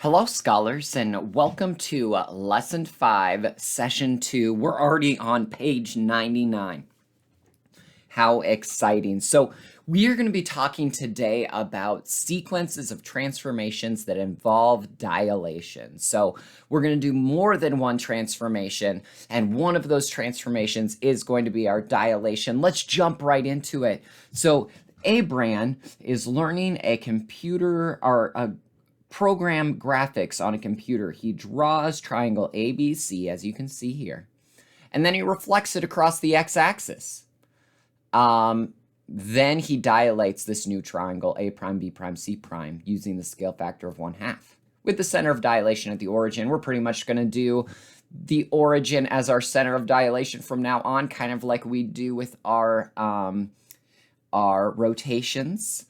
Hello, scholars, and welcome to Lesson 5, Session 2. We're already on page 99. How exciting. So, we are going to be talking today about sequences of transformations that involve dilation. So, we're going to do more than one transformation, and one of those transformations is going to be our dilation. Let's jump right into it. So, Abran is learning a computer or a program graphics on a computer. He draws triangle ABC, as you can see here, and then he reflects it across the x-axis. Then he dilates this new triangle, A prime, B prime, C prime, using the scale factor of 1/2. With the center of dilation at the origin, we're pretty much going to do the origin as our center of dilation from now on, kind of like we do with our rotations.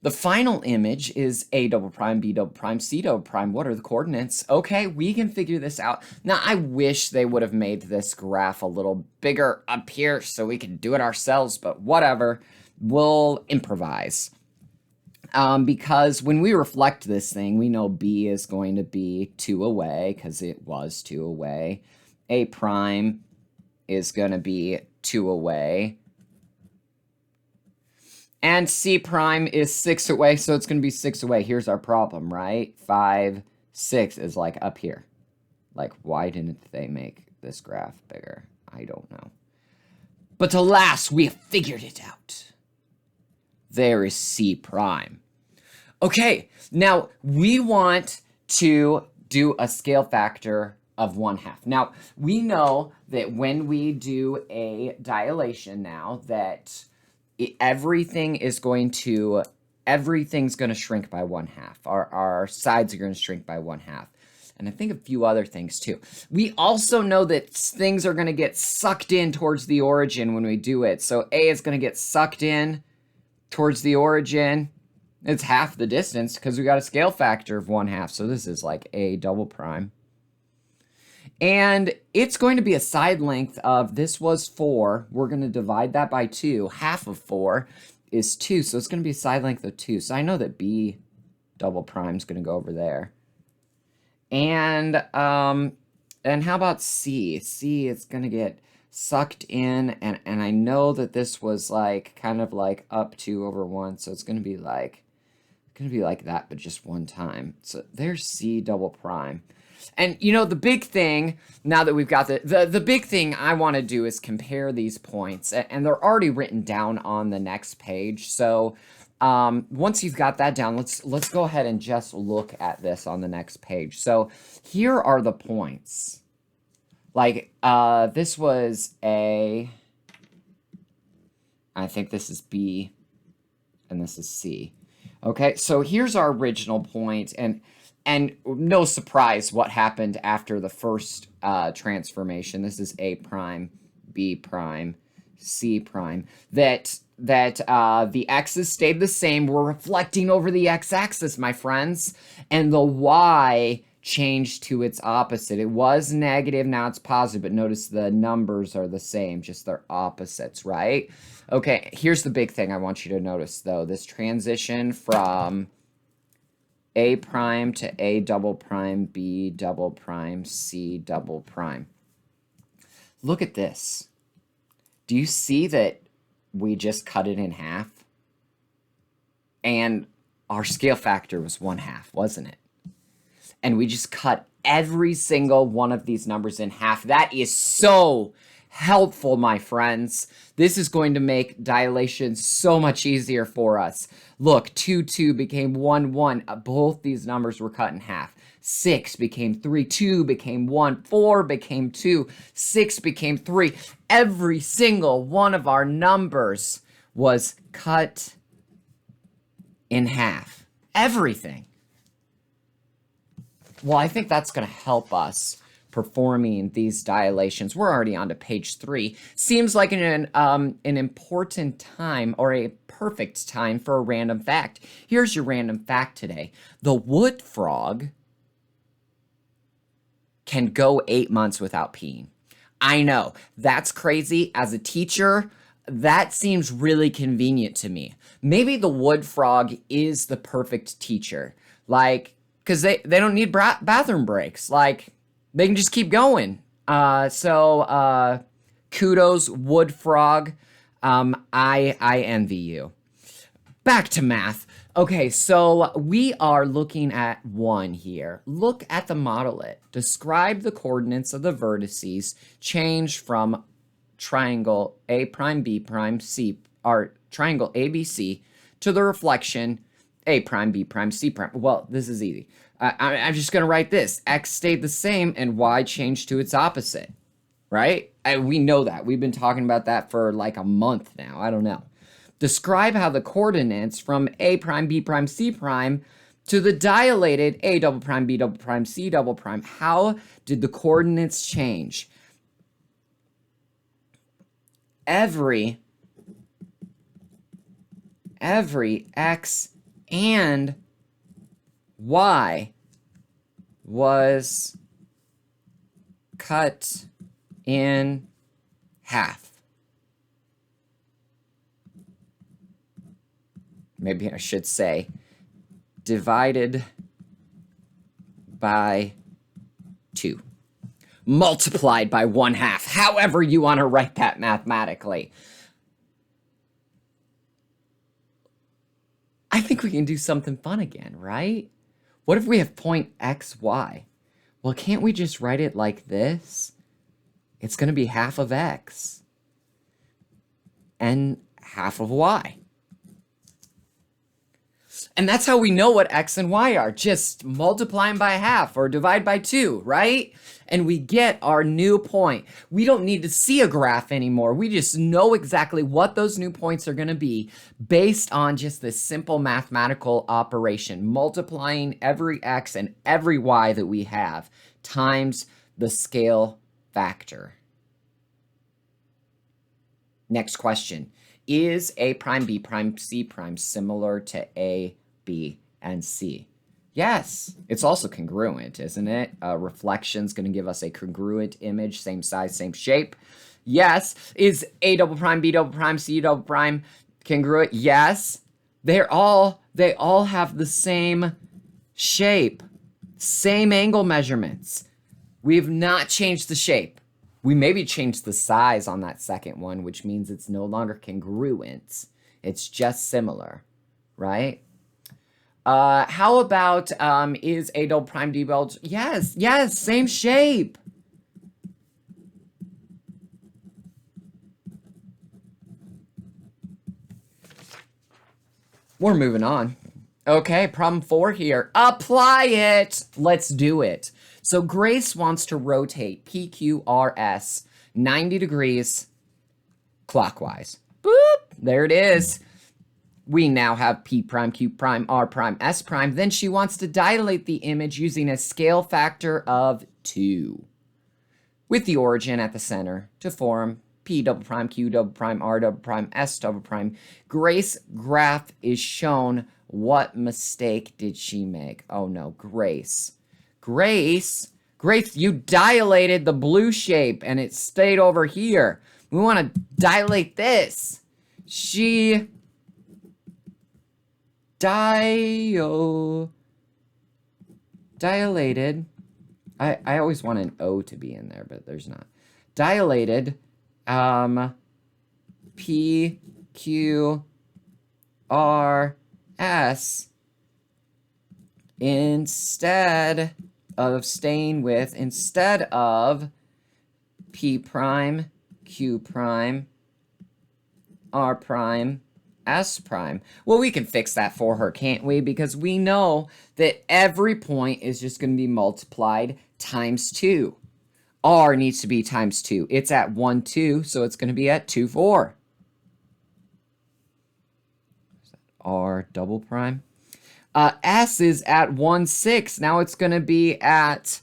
The final image is A double prime, B double prime, C double prime. What are the coordinates? Okay, we can figure this out. Now, I wish they would have made this graph a little bigger up here so we could do it ourselves, but whatever. We'll improvise. Because when we reflect this thing, we know B is going to be 2 away because it was 2 away. A prime is going to be 2 away. And C prime is 6 away, so it's going to be 6 away. Here's our problem, right? 5, 6 is like up here. Like, why didn't they make this graph bigger? I don't know. But alas, we have figured it out. There is C prime. Okay, now we want to do a scale factor of 1/2. Now, we know that when we do a dilation now that everything's going to shrink by 1/2. Our sides are going to shrink by 1/2. And I think a few other things too. We also know that things are going to get sucked in towards the origin when we do it. So A is going to get sucked in towards the origin. It's half the distance because we got a scale factor of 1/2. So this is like A double prime. And it's going to be a side length of, this was 4. We're going to divide that by 2. Half of 4 is 2. So it's going to be a side length of 2. So I know that B double prime is going to go over there. And how about C? C is going to get sucked in. And I know that this was like kind of like up 2 over 1. So it's going to be like that, but just one time. So there's C double prime. And, you know, the big thing, now that we've got the big thing I want to do is compare these points. And they're already written down on the next page. So once you've got that down, let's go ahead and just look at this on the next page. So here are the points. Like, this was A. I think this is B. And this is C. Okay, so here's our original point. And no surprise what happened after the first transformation. This is A prime, B prime, C prime. That the x's stayed the same. We're reflecting over the x-axis, my friends. And the y changed to its opposite. It was negative, now it's positive. But notice the numbers are the same, just their opposites, right? Okay, here's the big thing I want you to notice, though. This transition from A prime to A double prime, B double prime, C double prime. Look at this. Do you see that we just cut it in half? And our scale factor was 1/2, wasn't it? And we just cut every single one of these numbers in half. That is so helpful, my friends. This is going to make dilation so much easier for us. Look, 2, 2 became 1, 1. Both these numbers were cut in half. 6 became 3, 2 became 1, 4 became 2, 6 became 3. Every single one of our numbers was cut in half. Everything. Well, I think that's going to help us performing these dilations. We're already on to page 3. Seems like an important time, or a perfect time, for a random fact. Here's your random fact today. The wood frog can go 8 months without peeing. I know, that's crazy. As a teacher, that seems really convenient to me. Maybe the wood frog is the perfect teacher. Like, because they don't need bathroom breaks. Like, they can just keep going. So kudos, Wood Frog. I envy you. Back to math. Okay, so we are looking at 1 here. Look at the modelet. Describe the coordinates of the vertices change from triangle A prime B prime C, or triangle ABC, to the reflection A prime B prime C prime. Well, this is easy. I'm just going to write this. X stayed the same and Y changed to its opposite, right? We know that. We've been talking about that for like a month now. I don't know. Describe how the coordinates from A prime, B prime, C prime to the dilated A double prime, B double prime, C double prime. How did the coordinates change? Every X and Y was cut in half. Maybe I should say divided by 2. Multiplied by 1/2. However you want to write that mathematically. I think we can do something fun again, right? What if we have point X, Y? Well, can't we just write it like this? It's going to be half of X and half of Y. And that's how we know what X and Y are. Just multiply them by half or divide by 2, right? And we get our new point. We don't need to see a graph anymore. We just know exactly what those new points are going to be based on just this simple mathematical operation, multiplying every X and every Y that we have times the scale factor. Next question. Is A prime, B prime, C prime similar to A, B, and C? Yes. It's also congruent, isn't it? Reflection's going to give us a congruent image, same size, same shape. Yes. Is A double prime, B double prime, C double prime congruent? Yes. They all have the same shape, same angle measurements. We've not changed the shape. We maybe changed the size on that second one, which means it's no longer congruent. It's just similar, right? How about, is A double prime D double? Yes, same shape. We're moving on. Okay, problem 4 here. Apply it. Let's do it. So Grace wants to rotate PQRS 90 degrees clockwise. Boop, there it is. We now have P prime, Q prime, R prime, S prime. Then she wants to dilate the image using a scale factor of 2, with the origin at the center to form P double prime, Q double prime, R double prime, S double prime. Grace graph is shown. What mistake did she make? Oh no, Grace, you dilated the blue shape and it stayed over here. We want to dilate this. She dilated. I always want an O to be in there, but there's not. Dilated P, Q, R, S instead of P prime, Q prime, R prime, S prime. Well, we can fix that for her, can't we? Because we know that every point is just going to be multiplied times 2. R needs to be times 2. It's at 1, 2, so it's going to be at 2, 4. R double prime. S is at 1, 6. Now it's going to be at,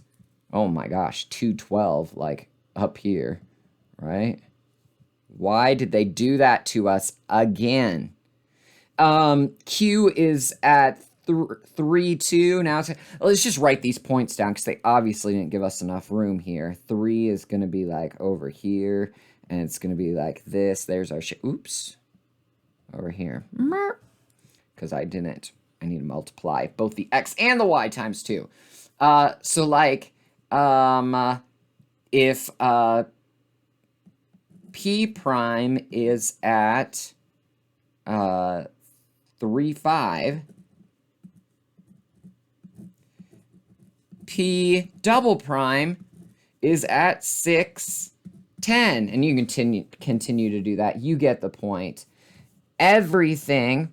oh my gosh, 2, 12, like up here, right? Why did they do that to us again? Q is at 3, 2. Now let's just write these points down because they obviously didn't give us enough room here. 3 is going to be like over here, and it's going to be like this. There's our oops, over here, because I didn't I need to multiply both the x and the y times 2. So like, if p prime is at 3, 5, p double prime is at 6, 10. And you continue to do that. You get the point. Everything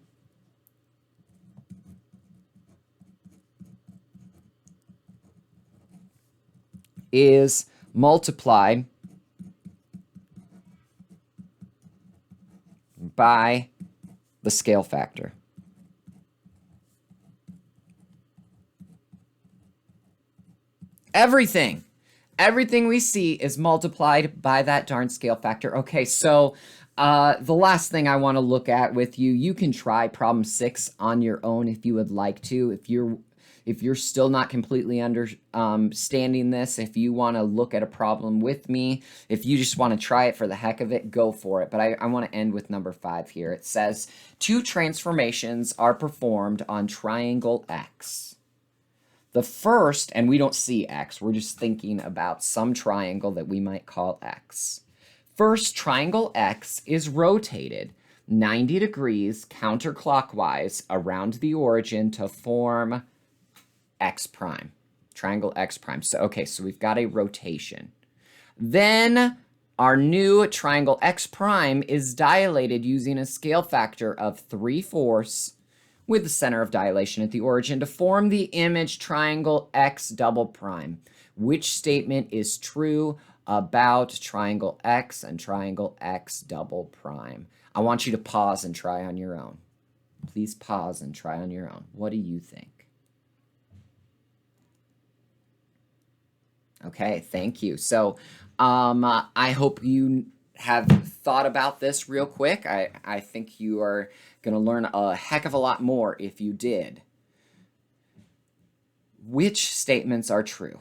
is multiplied by the scale factor. Everything. Everything we see is multiplied by that darn scale factor. Okay, so the last thing I want to look at with you, you can try problem 6 on your own if you would like to. If you're still not completely understanding this, if you want to look at a problem with me, if you just want to try it for the heck of it, go for it. But I want to end with number 5 here. It says, 2 transformations are performed on triangle X. The first, and we don't see X, we're just thinking about some triangle that we might call X. First, triangle X is rotated 90 degrees counterclockwise around the origin to form X prime, triangle X prime. So, okay, so we've got a rotation. Then our new triangle X prime is dilated using a scale factor of 3/4 with the center of dilation at the origin to form the image triangle X double prime. Which statement is true about triangle X and triangle X double prime? I want you to pause and try on your own. Please pause and try on your own. What do you think? Okay, thank you. So I hope you have thought about this real quick. I think you are going to learn a heck of a lot more if you did. Which statements are true?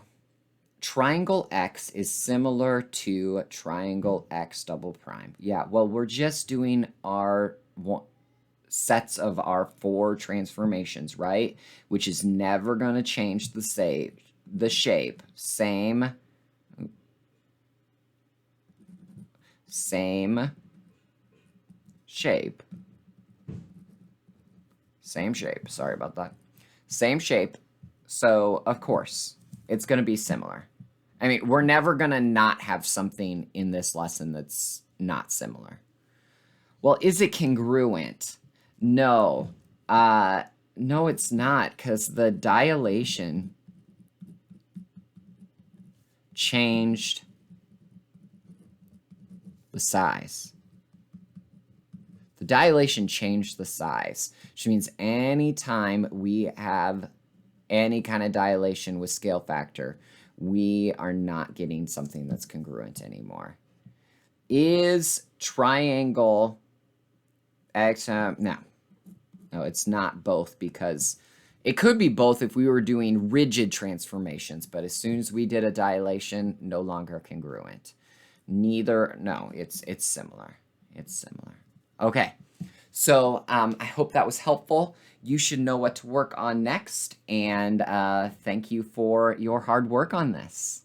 Triangle X is similar to triangle X double prime. Yeah, well, we're just doing our sets of our 4 transformations, right? Which is never going to change the shape. Same shape. Same shape. Sorry about that. Same shape. So, of course, it's going to be similar. I mean, we're never going to not have something in this lesson that's not similar. Well, is it congruent? No. No, it's not, because the dilation changed the size. The dilation changed the size, which means anytime we have any kind of dilation with scale factor, we are not getting something that's congruent anymore. Is triangle X, no, it's not both, because it could be both if we were doing rigid transformations, but as soon as we did a dilation, no longer congruent. Neither, no, it's similar. It's similar. Okay, so I hope that was helpful. You should know what to work on next, and thank you for your hard work on this.